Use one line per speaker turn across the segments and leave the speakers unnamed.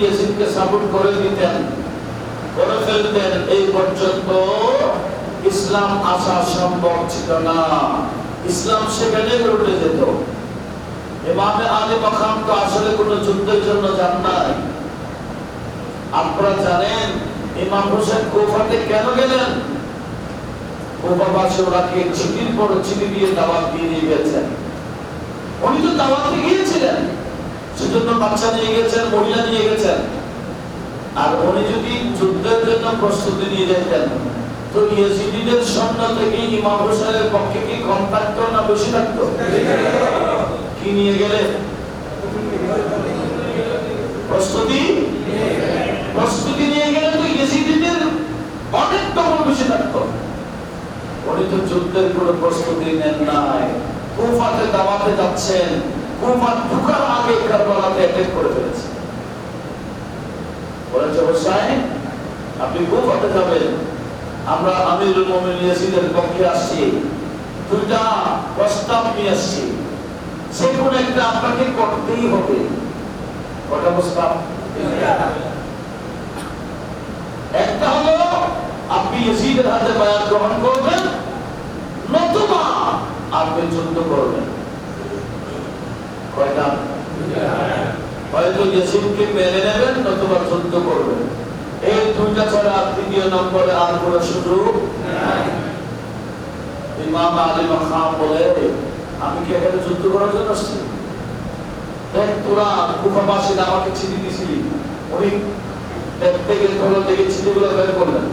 ইয়াজিদকে support করে দিতেন, করে ফেলতেন, এই পর্যন্ত ইসলাম আসা সম্ভব ছিল না। ইসলাম সেখানে উঠে যেত। ইমামে আলী মাকাম তো আসলে কোনো যুদ্ধের জন্য যান নাই। আপনারা জানেন ইমাম হোসেন কুফাতে কেন গেলেন? কুফাবাসী ওনাকে চিঠির পর চিঠি দিয়ে দাওয়াত দিয়ে গেছেন। উনি তো দাওয়াতে গিয়েছিলেন, সেজন্য বাচ্চা নিয়ে গেছেন, মহিলা নিয়ে গেছেন। আর উনি যদি যুদ্ধের জন্য প্রস্তুতি নিয়ে যেতেন, তো ইয়াজিদিদের সৈন্য থেকে ইমাম হোসেনের পক্ষে কি কম থাকতো না বেশি থাকতো? কি নিয়ে গেলে? প্রস্তুতি নিয়ে গেলে তো ইয়াজিদিদের অনেক টবল বেশি থাকতো। উনি তো যুদ্ধের কোনো প্রস্তুতি নেন নাই। কুফাতে দাওয়াতে যাচ্ছেন, কুফা ঢোকার আগে কারবালাতে অ্যাটাক করে ফেলেছে। বলেছে হোসাইন আপনি কুফাতে যাবেন, আমরা আমিরুল মুমিনিন ইয়াজিদের পক্ষে আসছি, দুইটা প্রস্তাব নিয়ে আসছি, যে কোনো একটা আপনাকে করতেই হবে। কটা প্রস্তাব? একটা হলো আপনি ইয়াজিদের হাতে বায়াত গ্রহণ করবেন, নতুবা আপনি যুদ্ধ করবেন। কয়টা? হয়তো ইয়াজিদকে মেনে নেবেন, নতুবা যুদ্ধ করবেন। এই দুইটা ছাড়া তৃতীয় নম্বরে আর কোনো সুযোগ নাই। ইমাম আলী মাকাম বলে আমি কি এখানে যুদ্ধ করার জন্য আসছি? দেখ তোরা কুফাবাসীরা আমাকে চিঠি দিছিলি, উনি থেকে চিঠিগুলো বের করলেন,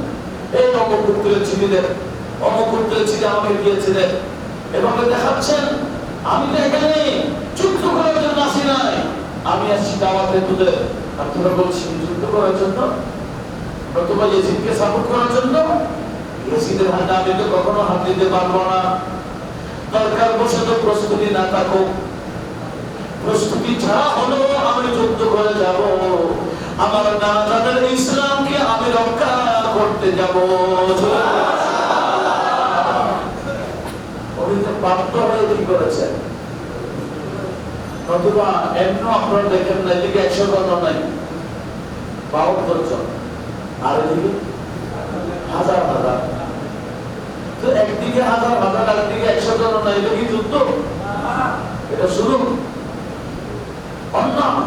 এই অমুক উত্তরের চিঠি দেন, অমুক উত্তরের চিঠি আমাকে দিয়েছিলেন, এভাবে দেখাচ্ছেন আমি তো এখানে যুদ্ধ করার জন্য আসি নাই, আমি আসছি দাওয়াতে তোদের। আর তোরা বলছেন যুদ্ধ করার জন্য, নতুবা ইয়াজিদকে সাপোর্ট করার জন্য। ইয়াজিদের হাতে আমি তো কখনো হাত দিতে পারবো না। দরকার বসে তো প্রস্তুতি না থাকুক, প্রস্তুতি ছাড়া হলো আমি যুদ্ধ করে যাব, আমার নানাদের ইসলামকে আমি রক্ষা করতে যাব। উনি তো বাধ্য হয়ে কি করেছেন? নতুবা এমন আপনারা দেখেন না, এদিকে 100 জন নাই, 72 জন, আর এদিকে হাজার হাজার। তো একদিকে হাজার হাজার, একদিকে 100 জন নাই, এটা কি যুদ্ধ? এটা শুরু অন্যায়।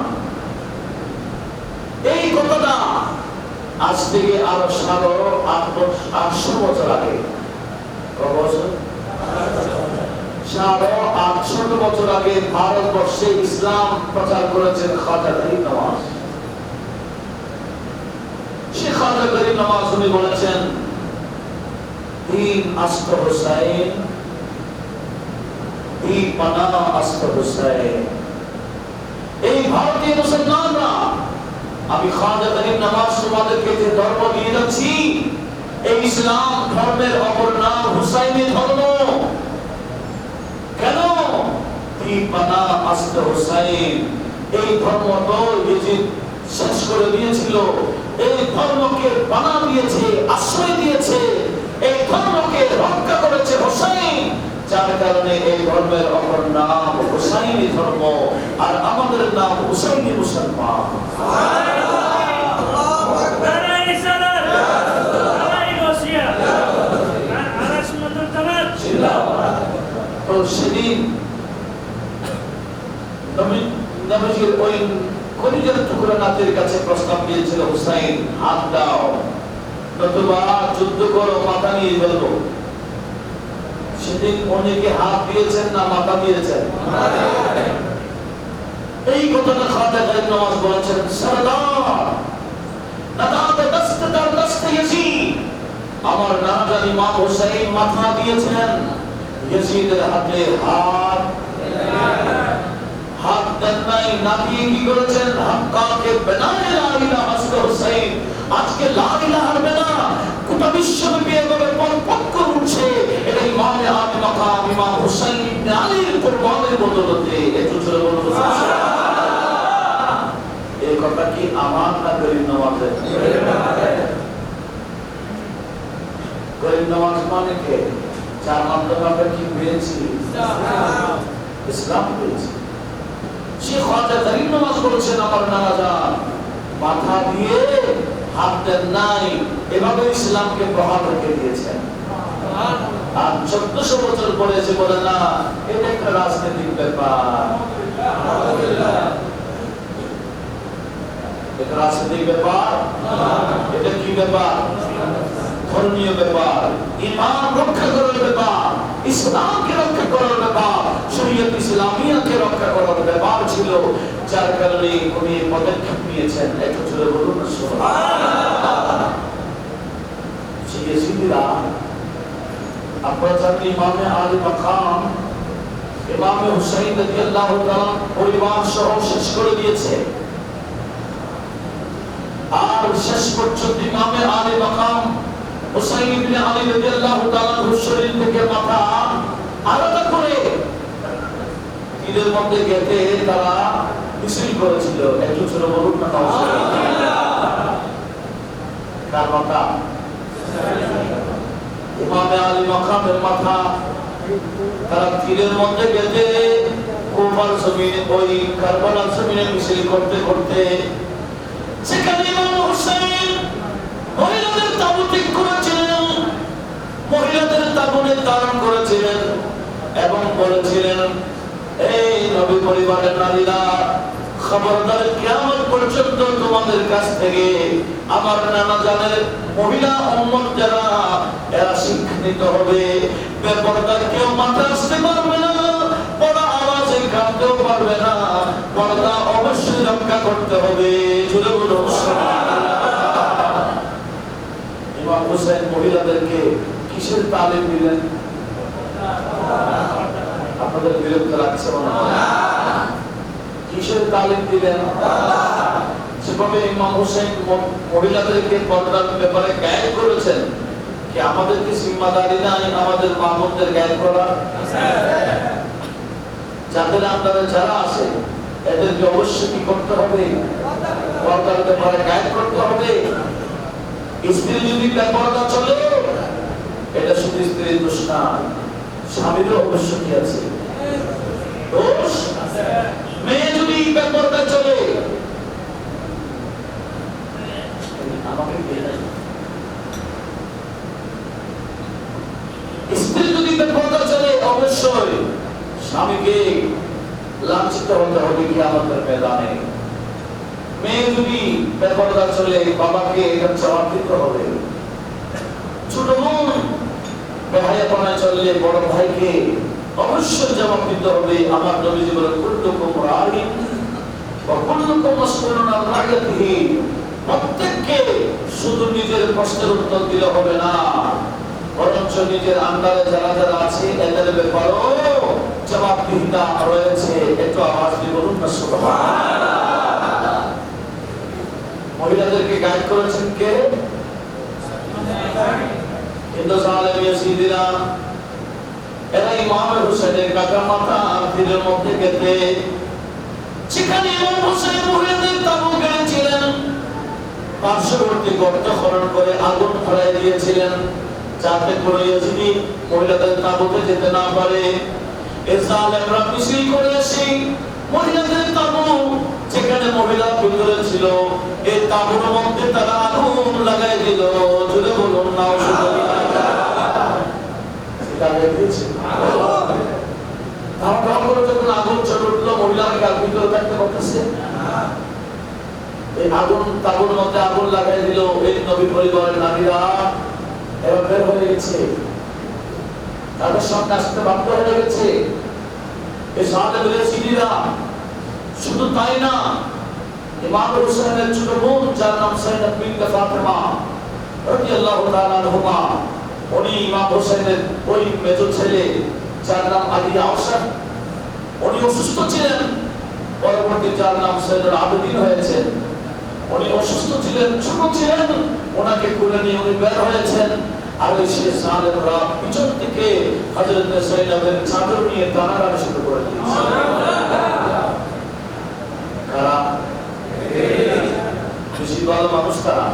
এই কথাটা আজ থেকে আরো 800 বছর আগে, 800 বছর আগে ভারতবর্ষে ইসলাম প্রচার করেছেন খাজা গরিব নওয়াজ। সে খাজা গরিব নওয়াজ উনি বলেছেন দিন আস্ত হুসাইন, দিন পানা আস্ত হুসাইন। এই ভারতীয় মুসলমানরা, আমি খাজা গরিব নওয়াজ তোমাদেরকে যে ধর্ম দিয়ে যাচ্ছি, এই ইসলাম ধর্মের অপর নাম হুসাইনি ধর্ম। কেন? দীপানা আস্তে হুসাইন, এই ধর্ম তো ইয়াজিদ শেষ করে দিয়েছিল, এই ধর্মকে বানা দিয়েছে, আশ্রয় দিয়েছে, এই ধর্মকে রক্ষা করেছে হুসাইন, যার কারণে এই ধর্মের অপর নাম হুসাইনি ধর্ম, আর আমাদের নাম হুসাইনি মুসলমান। তো সেদিন নবীজির ওই কলিজার টুকরা নাতির কাছে প্রস্তাব দিয়েছিল হুসাইন হাত দাও, নতুবা যুদ্ধ করো, মাথা নিয়ে ফেলবো। সেদিন অনেকে হাত দিয়েছেন না মাথা দিয়েছেন? এই কথাটা খাজা গরিব নওয়াজ বলেছেন, সরদার নাদাতে দস্তে দার দস্তে ইয়াজিদ, আমার নানা ইমাম হুসাইন মাথা দিয়েছেন, ইয়াজিদের হাতে হাত দেন নাই, না দিয়ে কি করেছেন? হাক্কাকে বেনায়ে লা ইলাহা ইল্লা হুসাইন। আজকে লা ইলাহার বেনা গোটা বিশ্বব্যাপী এভাবে পরপক্ষ উঠছে, এটা ইমামে আলী মাকাম ইমাম হুসাইন ইবনে আলীর কুরবানের বদৌলতে। একটু জোরে বলুন সুবহানাল্লাহ। এই কথা কি আমার না গরিব নওয়াজের? গরিব নওয়াজ মানে কে? যার মাধ্যমে আমরা কি পেয়েছি? ইসলাম পেয়েছি। সে খাজা গরিব নওয়াজ বলেছেন আমার নানা জান মাথা দিয়ে হাত দেন নাই, এভাবে ইসলামকে প্রহার রেখে দিয়েছেন। আর 1400 বছর পরে এসে বলে না এটা একটা রাজনৈতিক ব্যাপার, এটা রাজনৈতিক ব্যাপার, এটা কি ব্যাপার? ধর্মীয় ব্যাপার, ঈমান রক্ষা করার ব্যাপার, ইসলামকে রক্ষা করার ব্যাপার, শরীয়ত ইসলামিয়াকে রক্ষা করার ব্যাপার ছিল, যার কারণে উনি পদক্ষেপ নিয়েছেন। একটু জোরে বলুন না সুবহানাল্লাহ। জিয়াজিরা আপনারা জানেন ইমামে আলী মাকাম ইমামে হুসাইন রাদিয়াল্লাহু তাআলা পরিবার সহ শেষ করে দিয়েছে। আর শেষ পর্যন্ত ইমামে আলী মাকাম হুসাইন ইবনে আলী রাদিয়াল্লাহু তাআলা শরীর থেকে মাথা আলাদা করে তীরের মধ্যে গেঁথে তারা মিছিল করেছিল। একটু ছোট বলুন না কার মাথা? ইমামে আলী মাকামের মাথা তারা তীরের মধ্যে গেঁথে কুফার জমিনে, ওই কারবালার জমিনে মিছিল করতে করতে সেখানে ইমাম হুসাইন মহিলাদের তাবুতে করেছিলেন, মহিলাদের তাবুতে ধারণ করেছিলেন এবং বলেছিলেন, এই নবী পরিবারের নারীরা, খবরদার কিয়ামত পর্যন্ত তোমাদের কাছ থেকে আমার নানা জানের মহিলা উম্মত যারা এরা শিক্ষিত হবে, বেপরদা কেউ মাথা আসতে পারবে না, বড় আওয়াজে কাঁদতেও পারবে না, পর্দা অবশ্যই রক্ষা করতে হবে। জোরে বলুন সুবহানাল্লাহ। ইমাম হুসাইন মহিলাদেরকে কিসের তালিম দিলেন? আপনাদের বিরক্ত লাগছে মনে হয়? কিসের তালিম দিলেন? সেভাবে ইমাম হুসাইন মহিলাদেরকে পর্দার ব্যাপারে গাইড করেছেন। কি আমাদের কি জিম্মাদারি নাই আমাদের মা বোনদের গাইড করা? যাদের আন্ডারে যারা আছে এদেরকে অবশ্যই কি করতে হবে? পর্দার ব্যাপারে গাইড করতে হবে। স্ত্রী যদি বেপরদা চলে, এটা শুধু স্ত্রীর দোষ না, স্বামীরও অবশ্য কি আছে? দোষ। মেয়ে যদি বেপরদা চলে, আমাকে স্ত্রী যদি বেপরদা চলে, অবশ্যই স্বামীকে লাঞ্ছিত হতে হবে কিয়ামতের ময়দানে। মেয়ে যদি বেপরদা চলে, বাবাকে এটা জবাব দিতে হবে। ছোট বোন বেহায়াপনায় চললে বড় ভাইকে অবশ্যই জবাব দিতে হবে। আমার নবীজি বলেন, কুল্লুকুম রাঈন ওয়া কুল্লুকুম মাসউলুন আন রাইয়াতিহি। প্রত্যেককে শুধু নিজের প্রশ্নের উত্তর দিলে হবে না, বরঞ্চ নিজের আন্ডারে যারা যারা আছে এদের ব্যাপারেও জবাবদিহিতা রয়েছে। একটু আওয়াজ দিয়ে বলুন না সুবহানাল্লাহ। মহিলাদেরকে গাইড করেছেন কে? কিন্তু জালেম ইয়াজিদিরা এরা ইমাম হুসাইনের কাটা মাথা তীরের মধ্যে গেঁথে সেখানে ইমাম হুসাইন মহিলাদের তাবু গেড়েছিলেন, পার্শ্ববর্তী গর্ত খনন করে আগুন ধরাই দিয়েছিলেন যাতে করে ইয়াজিদি মহিলাদের তাবুতে যেতে না পারে। এই জালেমরা মিছিল করে এসে মহিলাদের তাবু যেখানে মহিলা ভিতরে ছিল এই তাবুর মধ্যে তারা আগুন লাগাই দিল। জোরে বলুন না আগুন চলে উঠলো, মহিলাকে ভিতরে থাকতে পারতেছে। এই আগুন তাবুর মধ্যে আগুন লাগাই দিল। এই নবী পরিবারের নারীরা এবার বের হয়ে গেছে, তাদের সামনে আসতে বাধ্য হয়ে গেছে। এই সাহাবায়ে সিদ্দিরা শুধু তাই না, ইমাম হুসাইনের ছোট বোন যার নাম সাইয়্যিদা বিনত ফাতেমা রাদিয়াল্লাহু তাআলা আনহুমা, উনি ইমাম হুসাইনের ওই মেজো ছেলে যার নাম আলী আওসাদ, উনি অসুস্থ ছিলেন। পরবর্তী যার নাম সাইয়্যিদুল আবেদিন হয়েছে, উনি অসুস্থ ছিলেন, ছোট ছিলেন, ওনাকে কোলে নিয়ে উনি বের হয়েছেন। আর ওই শেষ সালেরা পিছন থেকে হযরত সাইয়্যিদার চাদর নিয়ে টানাটানি শুরু করে দিয়েছে। কারা? খুশি ভালো মানুষ তারা।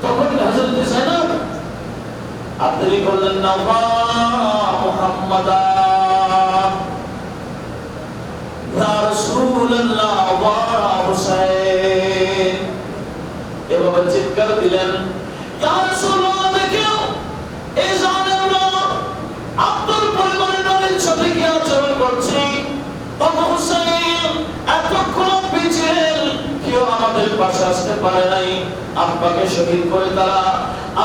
তখন হযরত সাইয়্যিদ আব্দুল্লাহ বললেন, নাওয়া মুহাম্মাদা ইয়া রাসূলুল্লাহ ওয়া হুসাইন এভাবে চিৎকার দিলেন, ইয়া রাসূলুল্লাহ, দেখো এই জালেমরা আপনার পরিবারের নারীর সাথে কি আচরণ করছে। আবু হুসাইন এতক্ষণ পিছিয়ে কেউ আমাদের পাশে আসতে পারে নাই, আব্বাকে শহীদ করে তারা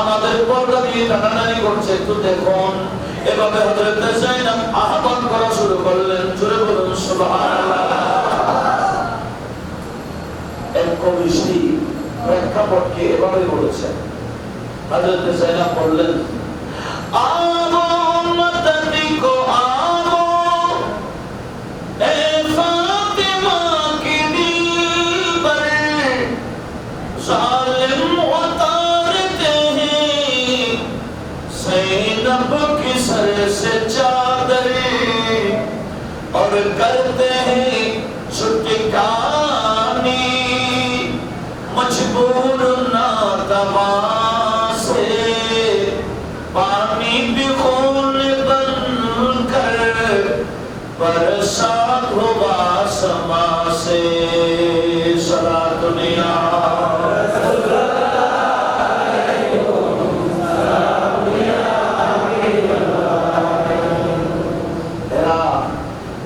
আমাদের পর্দা দিয়ে টানাটানি করছে, একটু দেখুন। এভাবে হযরত যায়েনব আহ্বান করা শুরু করলেন, জোরে বলুন সুবহানাল্লাহ। এক কবিশ্রী প্রেক্ষাপটকে এভাবে বলেছেন। হযরত যায়েনব বললেন, আবু উম্মতি কো আবু এ ফাতিমা কি দিলবর জালিম उतारते हैं ज़ैनब की सर से चादर और करते हैं छुटकानी मजबूर ना दवा से पानी भी खून बनकर बरसात हुआ समा से सारा दुनिया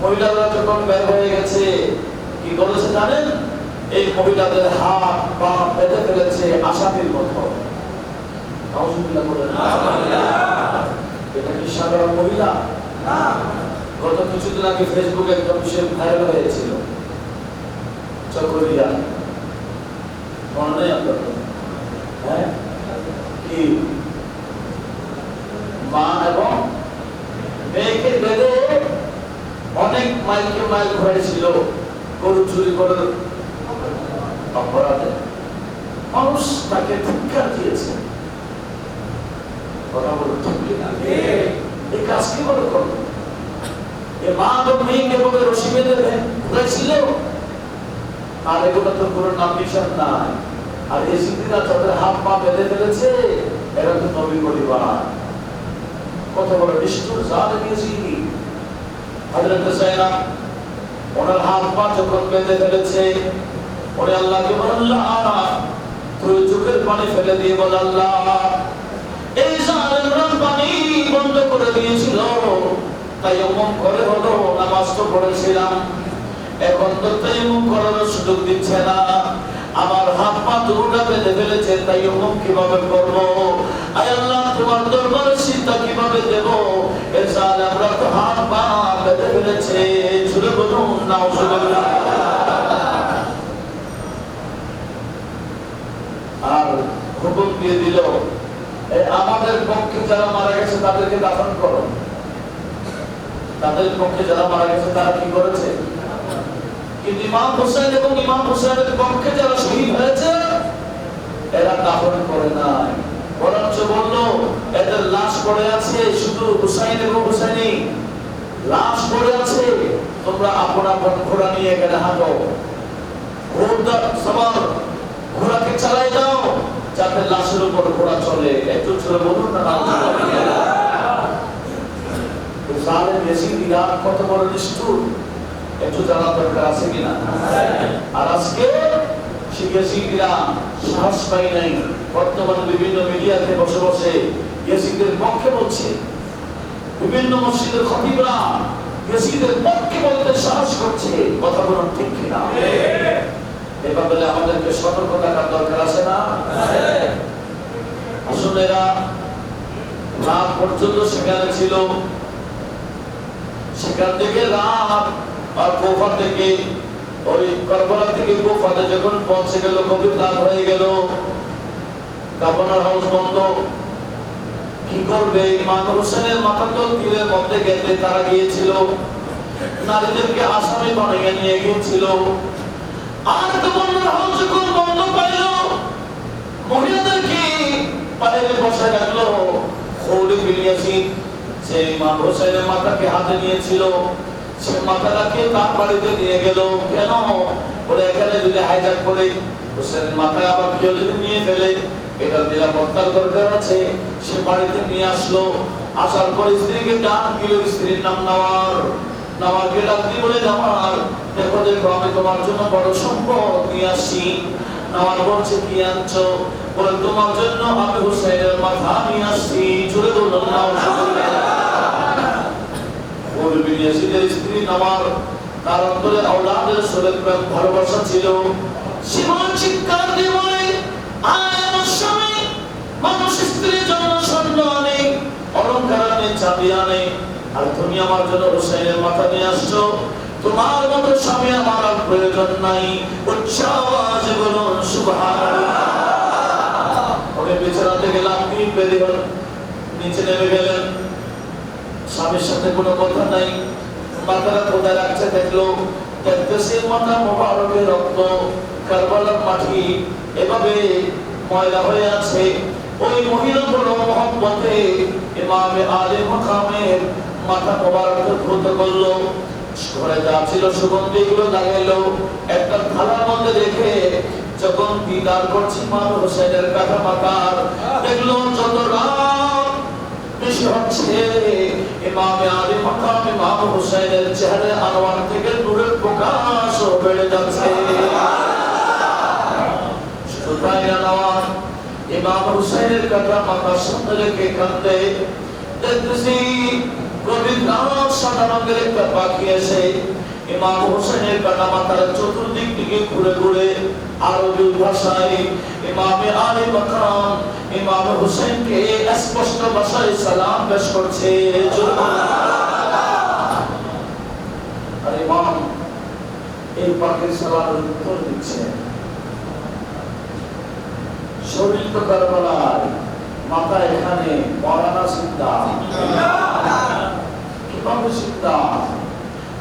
মহিলারা যখন বের হয়ে গেছে কি করেছে জানেন? এই মহিলাদের হাত পা বেঁধে ফেলেছে আসামির মতো। নাউজুবিল্লাহ বলেন না। এটা কি সাধারণ মহিলা না। গত কিছুদিন আগে ফেসবুকে একটা বিষয় ভাইরাল হয়েছিল, চকরিয়া, মনে নেই আপনার? হ্যাঁ, কি মা এবং মেয়েকে বেঁধে অনেক মাইলকে মাইল ঘুরেছিল গরু চুরি করার অপরাধে। মানুষ তাকে ধিক্কার দিয়েছে। কথা বলে ঠিক না? এই কাজ কি করে করলো? এ মা এবং মেয়েকে বলে রশি বেঁধে ঘুরেছিল। আর এগুলো তো কোনো নাম নিশান নাই। আর এই সিদ্ধিরা যাদের হাত পা বেঁধে ফেলেছে এরা তো নবী পরিবার। কত বড় নিষ্ঠুর জালেম ইয়াজিদি। হযরত যায়েনব ওনার হাত পা যখন বেঁধে ফেলেছে, ওরে আল্লাহকে বলেন, আল্লাহ তুই চোখের পানি ফেলে দিয়ে বল, আল্লাহ এই জালেমরা পানি বন্ধ করে দিয়েছিল, তায়াম্মুম করে হলো নামাজ তো পড়েছিলাম, এখন তো তায়াম্মুম করার সুযোগ দিচ্ছে না, আমার হাত পা দুটো বেঁধে ফেলেছে, তায়াম্মুম কিভাবে করব? আয় আল্লাহ তোমার দরবারে সিজদা কিভাবে দেব? এই জালেমরা তো হাত পা বেঁধে ফেলেছে। জোরে বলুন নাউজুবিল্লাহ। আর হুকুম দিয়ে দিল, আমাদের পক্ষে যারা মারা গেছে তাদেরকে দাফন করো। তাদের পক্ষে যারা মারা গেছে তারা কি করেছে? কিন্তু ইমাম হুসাইন এবং ইমাম হুসাইনের পক্ষে যারা শহীদ হয়েছে এরা দাফন করে নাই, বরঞ্চ বলল এদের লাশ পড়ে আছে, শুধু হুসাইন এবং হুসাইনি লাশ পড়ে আছে, তোমরা আপন আপন ঘোড়া নিয়ে এখানে হাঁটো, ঘোড়াকে চালাই দাও যাতে লাশের উপর ঘোড়া চলে। একটু ছেড়ে বলুন না। জালেম ইয়াজিদিরা কত বড় নিষ্ঠুর একটু জানা দরকার আছে কিনা? আর আজকে সেই ইয়াজিদিরা সাহস পায় নাই, বর্তমানে বিভিন্ন মিডিয়াতে বসে বসে ইয়াজিদের পক্ষে বলছে, বিভিন্ন মসজিদের খতিবরা ইয়াজিদের পক্ষে বলতে সাহস করছে। কথা বলুন ঠিক কিনা? এবার বলে আমাদেরকে সতর্ক থাকার দরকার আছে না? আসলে এরা রাত পর্যন্ত সেখানে ছিল, সেখান থেকে রাত আর কুফা থেকে ওই কারবালা থেকে কুফাতে যখন পৌঁছে গেল, গভীর রাত হয়ে গেল, কাফনের হাউস বন্ধ। কি করবে? ইমাম হোসেনের মাথাতল তীরের মধ্যে গেতে তারা গিয়েছিল, নারীদেরকে আসামি বানিয়ে নিয়ে গিয়েছিল। আর কাফনের হাউস যখন বন্ধ পাইল, মহিলাদেরকে বাইরে বসে রাখলো। খৌরি বিন ইয়াজিদ সে ইমাম হোসেনের মাথাকে হাতে নিয়েছিল, সে মাথাটাকে তার বাড়িতে নিয়ে গেল। কেন? বলে এখানে যদি হাইজ্যাক করে হোসেনের মাথায় আবার কেউ যদি নিয়ে ফেলে, এটা নিরাপত্তার দরকার আছে। সে বাড়িতে নিয়ে আসলো, আসার পর স্ত্রীকে ডাক দিল, স্ত্রীর নাম নওয়ার। নামাকে ডাকতে বলে নামার দেখো দেখো আমি তোমার জন্য বড় সম্পদ নিয়ে আসছি। নামার বলছে কি আনছো? বলে তোমার জন্য আমি হুসাইনের মাথা নিয়ে আসছি। জোরে বলুন নাউজুবিল্লাহ। ইয়াজিদের স্ত্রী নামার তার অন্তরে আওলাদের সহিত প্রেম ভালোবাসা ছিল। সীমান চিৎকার দিয়ে বলে আয় আমার স্বামী, মানুষ স্ত্রীর জন্য স্বর্ণ আনে, অলংকার আনে, চাঁদি আনে, আর তুমি আমার জন্য হুসাইনের মাথা নিয়ে আসছো। তোমার মতো স্বামী আমার আর প্রয়োজন নাই। উচ্চ আওয়াজে বলুন সুবহানাল্লাহ। ওকে বিছানাতে গেলাম, তিনি বেরিয়ে হল, নিচে নেমে গেলেন। স্বামীর সাথে কোনো কথা নাই, মাথাটা কোথায় রাখছে দেখলো, দেখতেছে মাথা মোবারকের রক্ত, কারবালার মাটি এভাবে ময়লা হয়ে আছে। ওই মহিলা বড় মহব্বতে ইমামে আলে মাকামের মাথা মোবারক ধুতে করলো। ঘরে যা ছিল সুগন্ধি গুলো লাগাইলো, একটা থালার মধ্যে রেখে যখন দিদার করছি ইমাম হোসেনের কাটা মাথার, দেখলো যত রাত বেশি হচ্ছে ইমামে আলে মাকাম ইমাম হোসেনের চেহারা আনোয়ার থেকে নূরের প্রকাশ বেড়ে যাচ্ছে। শুধু তাই না, ইমাম হুসাইনের কাটা মাথার সামনে রেখে কান্দে। দেখতেছি গভীর রাত সাদা রঙের একটা পাখি এসে ইমাম হুসাইনের কাটা মাথার চতুর্দিক দিকে ঘুরে ঘুরে আরবি ভাষায় ইমামে আলে মাকাম ইমাম হুসাইনকে স্পষ্ট ভাষায় সালাম পেশ করছে। আর ইমাম এই পাখির সালামের উত্তর দিচ্ছে। শরীর তো কারবালায়, মাথা এখানে, মরানা সিদ্ধা। কিভাবে সিদ্ধা?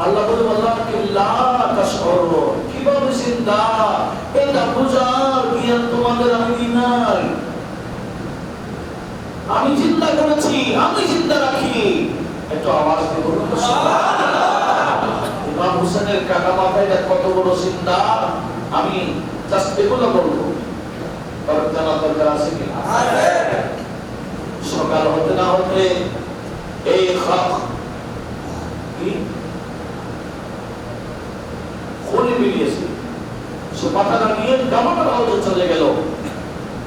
আল্লাহ বলে আল্লাহকে লা তাশউরু, কিভাবে সিদ্ধা? এটা বুঝার জ্ঞান তোমাদের আমি নাই। আমি চিন্তা করেছি, আমি চিন্তা রাখি। একটু আওয়াজ দিয়ে বলুন সুবহানাল্লাহ। ইমাম হোসেনের কাটা মাথায় কত বড় চিন্তা, আমি জাস্ট এগুলো বলবো। সকাল হতে না হতে এই খুলে বেরিয়েছে, সে মাথাটা নিয়ে গামাটা হতে চলে গেল।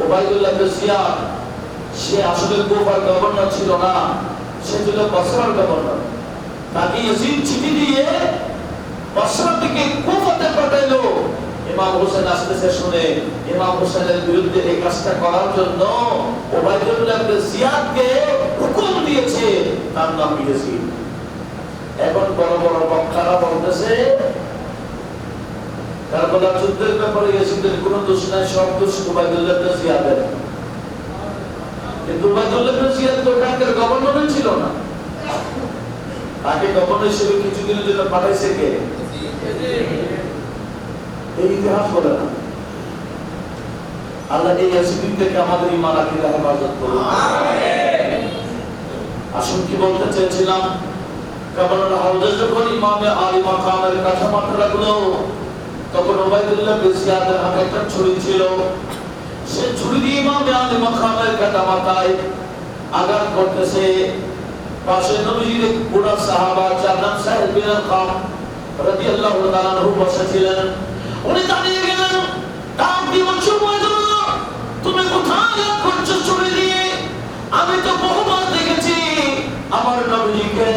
ওবাইদুল্লাহ ইবনে জিয়াদ, সে আসলে কুফার গভর্নর ছিল না, সে ছিল বসরার গভর্নর। তাকে ইয়াজিদ চিঠি দিয়ে বসরা থেকে কুফাতে পাঠাইলো। ইমাম হোসেন আসতেছে শুনে ইমাম হোসেনের বিরুদ্ধে এই কাজটা করার জন্য ওবাইদুল্লাহ ইবনে জিয়াদকে হুকুম দিয়েছে, তার নাম ইয়াজিদ। এখন বড় বড় বক্তারা বলতেছে কারবালার যুদ্ধের ব্যাপারে ইয়াজিদের কোনো দোষ নাই, সব দোষ ওবাইদুল্লাহ ইবনে জিয়াদের। কিন্তু ওবাইদুল্লাহ ইবনে জিয়াদ তো কাদের গভর্নর ছিল না, তাকে গভর্নর হিসেবে কিছুদিনের জন্য পাঠাইছে কে? এই ইতিহাস বলে না। আল্লাহ এই ইয়াজিদ থেকে আমাদের ঈমান আকীদা হেফাজত করুন, আমিন। আসুন কি বলতে চেয়েছিলাম, কারবালার হাউজে যখন ইমামে আলী মাকামের কাছে মাথা রাখলো, তখন ওবাইদুল্লাহ ইবনে জিয়াদের হাতে একটা ছুরি ছিল। সে ছুরি দিয়ে ইমামে আলী মাকামের কাটা মাথায় আঘাত করতেছে। পাশে নবীজির এক বুড়া সাহাবা যার নাম সাহেব বিন খাম রাদিয়াল্লাহু তাআলা আনহু বসে ছিলেন। উনি দাঁড়িয়ে গেলেন, ডাক দিয়ে বলছে ওবাইদুল্লাহ, তুমি কোথায় আঘাত করছো ছুরি দিয়ে? আমি তো বহুবার দেখেছি আমার নবীজিকে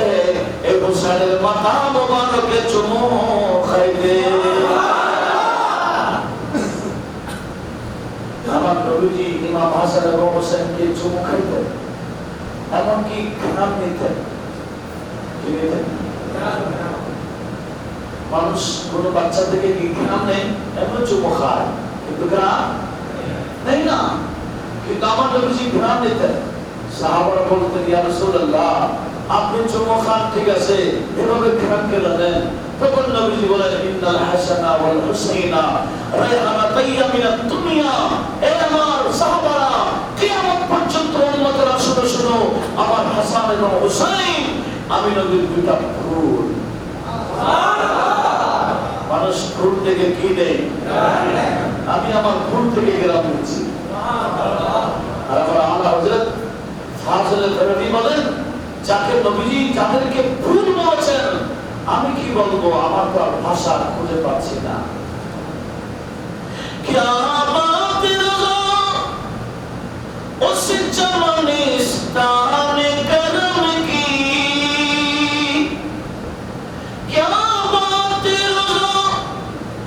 এই হোসেনের মাথা মোবারকে চুমু খাইতে। আমার নবীজি ইমাম হাসান এবং হোসেনকে চুমু খাইতেন, এমনকি ঘ্রাণ নিতেন। কি নিতেন? মানুষ কোন বাচ্চা থেকে কি ঘ্রাণ নেই? এমন চুমু খায়, কিন্তু ঘ্রাণ নেই না। কিন্তু আমার নবীজি ঘ্রাণ নিতেন। সাহাবারা বলতেন, ইয়া রাসূলুল্লাহ, আপনি চুমু খান ঠিক আছে, এভাবে ঘ্রাণ কেন নেন? তখন নবীজি বলেন, ইন্নাল হাসানা ওয়াল হুসাইনা রায়হানাতাইয়া মিনাদ দুনিয়া। এ আমার সাহাবারা, কিয়ামত পর্যন্ত উম্মতেরা শুনো শুনো, আমার হাসান এবং হুসাইন আমি নবীর দুইটা ফুল। মানুষ ফুল থেকে কি নেই? আমি আমার ফুল থেকে গেলাম দিচ্ছি। আর আমার আলা হযরত ফাজিল ফেরবি বলেন, যাকে নবীজি যাদেরকে ফুল বলেছেন, আমি কি বলবো, আমার তো আর ভাষা খুঁজে পাচ্ছি না। क्या बात रज़ा उस चमनिस्तान करम की, क्या बात रज़ा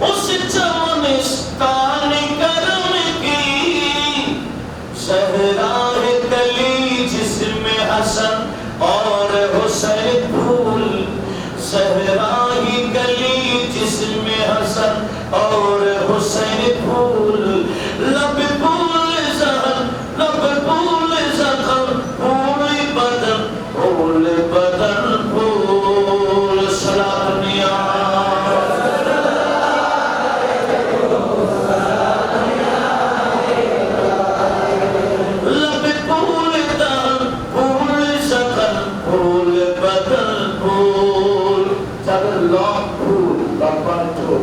उस चमनिस्तान करम की, सहराए कली जिसमें हसन और हुसैन फूल, सहराई गली जिसमें हसन और हुसैन फूल, लब फूल ज़हन लब फूल ज़ख़म फूल बदन फूल बदन फूल। सलामिया लब फूल ज़हन फूल ज़ख़म फूल बदन फूल। যাদের লব ফুল, লব মানে ঠোঁট,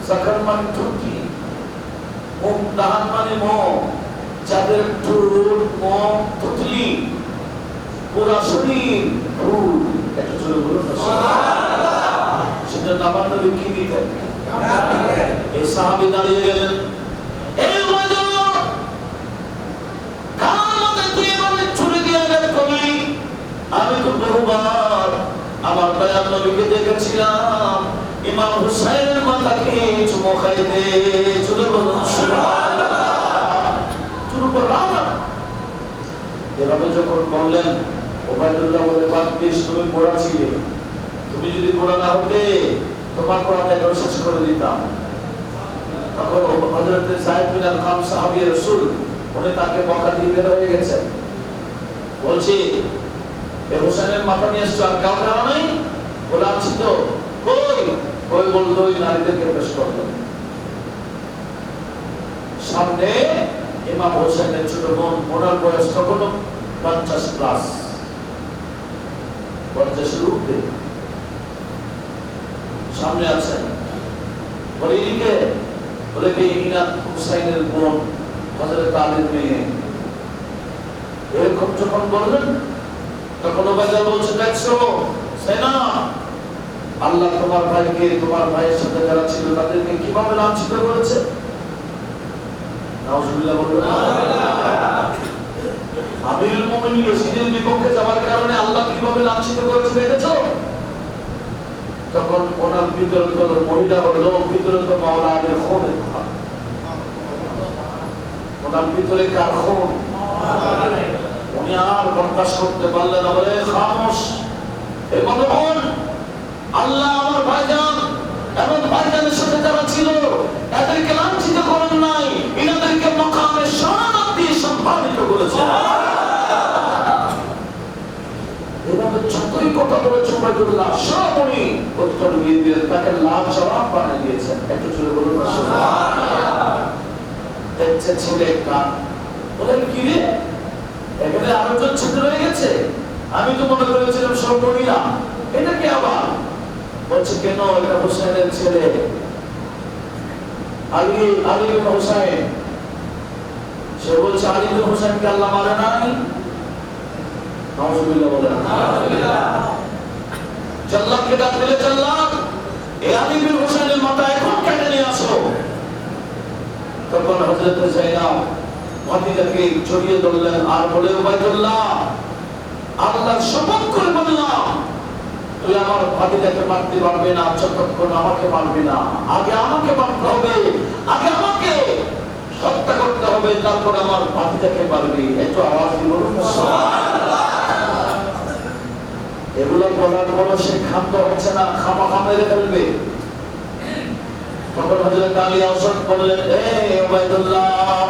সখর মানে ঠোঁটি, মুখ দাহান মানে মুখ, যাদের ঠোঁট মুখ থুতলি পুরা শরীর ফুল। একটা জোরে বলুন না সুবহানাল্লাহ। সেটা নামাজ নবী কি দিতেন? এই সাহাবী দাঁড়িয়ে গেলেন, এই ওয়াজুল্লাহ কামতে তুই এভাবে ছুড়ে দিয়ে গেল করলি, আমি তো বহুবার আমার দয়াল নবীকে দেখেছিলাম ইমাম হুসাইনের মাথাকে চুমো খাইতে। চলে বলুন সুবহানাল্লাহ। চুর উপর রাখা এভাবে যখন বললেন, ওবায়দুল্লাহ বলে, বাদবিশ তুমি গোড়া ছিলে, তুমি যদি গোড়া না হতে তোমার কোরআনটা একবার শেষ করে দিতাম। তখন হযরত সাইদ বিন আল-খাম সাহাবী রাসূল, উনি তাকে বকা দিয়ে বের হয়ে গেছেন। বলছি হুসেনের মাথা নিয়ে এসছো, আর কাউ কারণ নাই? বলে আছি তো। কই বলতো ওই নারীদেরকে পেশ করলো। সামনে ইমাম হোসেনের ছোট বোন, ওনার বয়স তখন 50+, 50-এর উপরে। সামনে আছেন, বলে ইনিকে, বলে কি ইনা হুসাইনের বোন, হযরত আলীর মেয়ে। এরকম যখন বললেন, তখন ওবায়দা বলছে, দেখছো সেনা, আল্লাহ তোমার ভাইকে, তোমার ভাইয়ের সাথে যারা ছিল তাদেরকে কিভাবে লাঞ্ছিত করেছে। নাউজুবিল্লাহ বলুন। আমিরুল মুমিনিন ইয়াজিদের বিপক্ষে যাওয়ার কারণে আল্লাহ কিভাবে লাঞ্ছিত করেছে দেখেছো? তখন ওনার বিতরণ মহিলা হলো বিতরণ মাওলা আলীর খুন, ওনার ভিতরে কার খুন? উনি আর বরদাস্ত করতে পারলেন না, বলে খামোশ। এই বন্ধুগণ, আল্লাহ আমার ভাইজান এবং ভাইজানের সাথে যারা ছিল এদেরকে লাঞ্ছিত করেন নাই, এনাদেরকে মাকামে শাহাদাত দিয়ে সম্মানিত করেছেন। এভাবে যতই কথা বলেছে ওবায়দুল্লাহ, সবই উত্তর দিয়ে তাকে লাভ জবাব বানিয়ে দিয়েছেন। একটু জোরে বলুন না সুবহানাল্লাহ। দেখছে ছেলে কান, বলে কি রে, এখানে আরেকজন ছেলে রয়ে গেছে, আমি তো মনে করেছিলাম সব মহিলা, এটা কি আবার? বলছে কেন, এটা হুসাইনের ছেলে আলী বিন হুসাইন। সে বলছে আলী বিন হুসাইনকে আল্লাহ মারে নাই। নাউজুবিল্লাহ বলেন। জাল্লাদকে ডাক দিলে, জাল্লাদ এই আলী বিন হুসাইনের মাথা এখন কেটে নিয়ে আসো। তখন হযরত যায়েনব ভাতিজাকে জড়িয়ে ধরলেন আর বলে, ওবায়দুল্লাহ আল্লাহর শপথ করে বললাম, তুই আমার ভাতিজাকে মারতে পারবে না যতক্ষণ আমাকে মারবি না। আগে আমাকে মারতে হবে, আগে আমাকে হত্যা করতে হবে, তারপর আমার ভাতিজাকে মারবি। একটু আওয়াজ দিয়ে বলুন সুবহানাল্লাহ। এগুলো বলার পরও সে ক্ষান্ত হচ্ছে না, খামাখা মেরে ফেলবে। তখন হযরত আলী আওসাদ বললেন, এই ওবায়দুল্লাহ,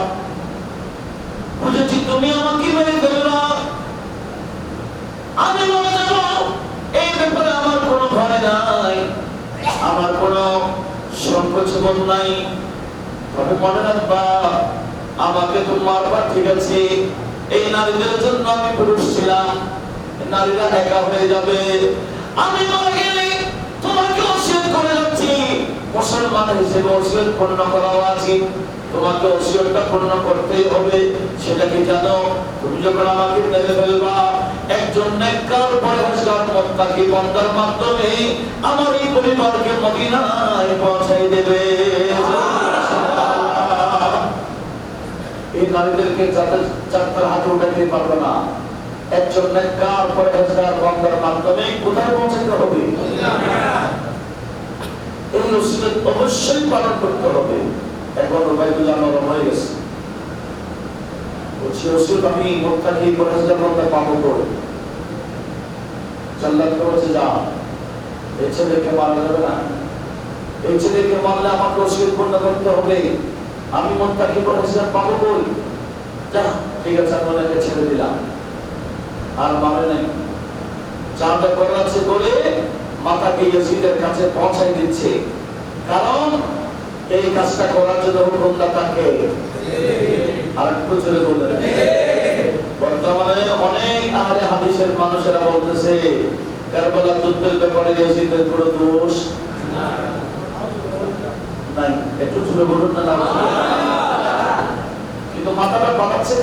বুঝেছি তুমি আমাকে মেরে ফেলবে, আমি মারা যাব, এই ব্যাপারে আমার কোনো ভয় নাই, আমার কোনো সংকোচ বোধ নাই। তবে মনে রাখবা, আমাকে তো মারবা ঠিক আছে, এই নারীদের জন্য আমি পুরুষ ছিলাম, নারীরা একা হয়ে যাবে, আমি মারা গেলে তোমাকে ওসিয়ত করে যাচ্ছি মুসলমান হিসেবে ওসিয়ত পূর্ণ করা উচিত। তোমাকে ওসিয়তটা পূর্ণ করতেই হবে। সেটা কি জানো? তুমি যখন আমাকে মেরে ফেলবা, একজন নেককার পরহেজগার মুত্তাকি বান্দার মাধ্যমে আমার এই পরিবারকে মদিনায় পৌঁছাই দেবে। এই নারীদেরকে চারটার হাতে উঠাইতে পারবে না। একজন নেককার পরহেজগার বান্দার মাধ্যমে কোথায় পৌঁছাতে হবে? এই ওসিয়ত অবশ্যই পালন করতে হবে। এখন উবাইদুল্লাহ নরম হয়ে গেছে, বলছি ওসিয়ত আমি মুত্তাকি পরহেজগার বান্দা পাবো করে। জাল্লাত বলছে, যা, এই ছেলেকে মারা যাবে না। এই ছেলেকে মারলে আমাকে ওসিয়ত পূর্ণ করতে হবে। আমি মুত্তাকি পরহেজগার পাবো কই? যা, ঠিক আছে, আমি ওনাকে ছেড়ে দিলাম। আর মানে নাই, চাঁদা করাচ্ছে বলে মাতাকে ইয়াজিদের কাছে পৌঁছাই দিচ্ছে। কারণ এই কাজটা করার জন্য হুকুমদাতাকে আর একটু জোরে বললেন। বর্তমানে অনেক আহলে হাদিসের মানুষেরা বলতেছে কারবালার যুদ্ধের ব্যাপারে ইয়াজিদের কোনো দোষ নাই। একটু জোরে বলুন না। কিন্তু মাথাটা বাড়াচ্ছে।